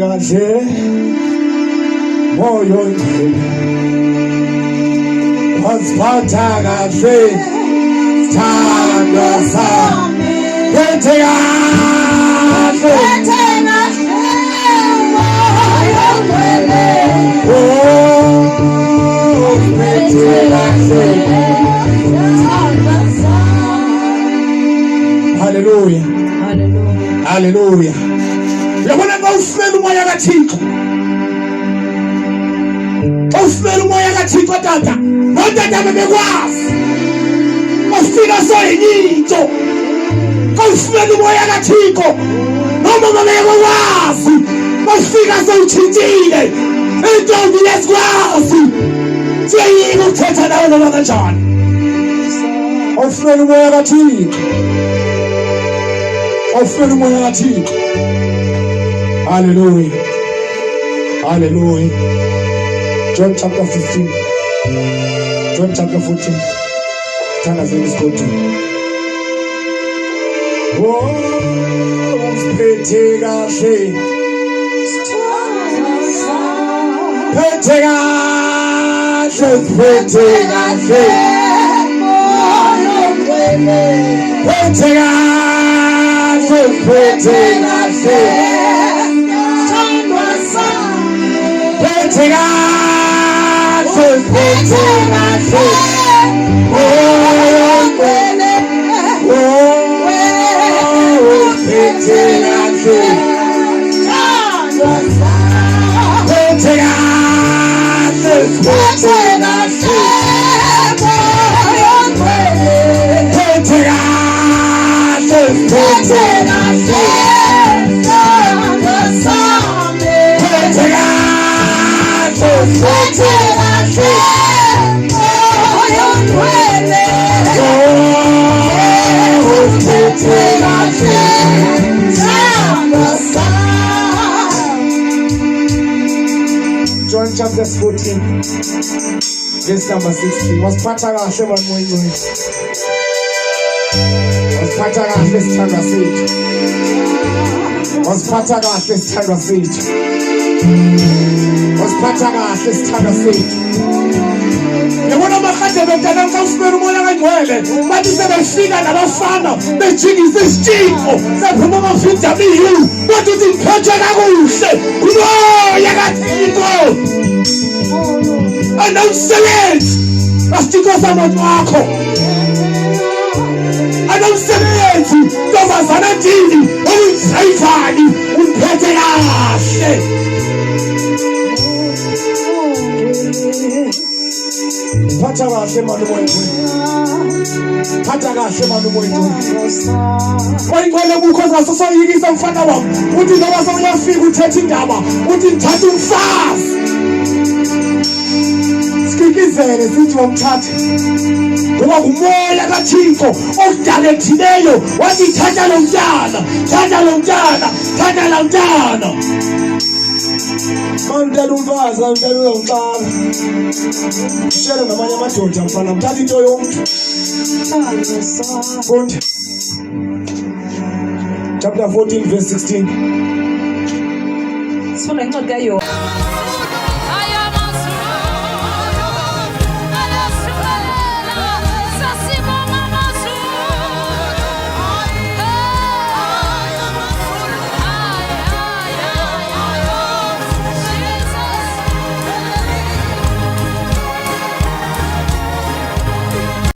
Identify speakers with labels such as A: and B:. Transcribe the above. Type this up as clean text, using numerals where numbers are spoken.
A: kahle moyo ngcwele wasiphatha kahle thandwa sami phethe kahle moyo ngcwele phethe kahle thandwa sami. Hallelujah, hallelujah, hallelujah. Yabona xa ufumela umoya kaThixo, xa ufumela umoya kaThixo tata, notata bebekwazi bafika soyinto. Xa ufumela umoya kaThixo, nomama bebekwazi bafika sowutshintshile. Intombi yesikwazi siyayika ukuthetha nawe noma kanjani. Awufumela umoya kaThixo, awufumela umoya kaThixo. Hallelujah, hallelujah. John chapter 15, John chapter 14. Turn us in this country. Oh, phethe kahle, phethe kahle, phethe kahle, moyo ngcwele, phethe kahle, phethe kahle. Phethe kahle, phethe kahle, moyo ngcwele, phethe kahle, thandwa sami, phethe kahle, phethe kahle, moyo ngcwele, phethe kahle, phethe kahle, thandwa sami, phethe kahle. John chapter 14, verse number 16. Wasiphatha kahle bantwana, wasiphatha kahle sithandwa sethu, wasiphatha kahle sithandwa sethu, wasiphatha kahle sithandwa sethu. Yabona amakade bentana xa ufumela umoya kangcwele bathi sebefika nabafana bejingisa isitshixo sephuma ama-VW bathi uthi ngiphethe kakuhle umoya kaThixo anomsebenzi asitixo samoto wakho, anomsebenzi ntombazana ndini okuyisayivani umphethe kahle. Phatha kahle manje moyeni, phatha kahle manje moyeni. Oyingcwele bukho zasosoyikisa mfana wami, uthi noma sewuyafika uthethe indaba, uthi ngithatha umfazi. Sikikizele sithi wamthatha ngoba ngumoya kaThixo okudalekithileyo wathi thatha lo mntana, thatha lo mntana, thatha lo mntana. Mantela umfazi amntela uzongixaka. Shela namanye amadoda mfana mthatha into yomuntu. Funda chapter 14 verse 16. Sifunda incwadi kaYona.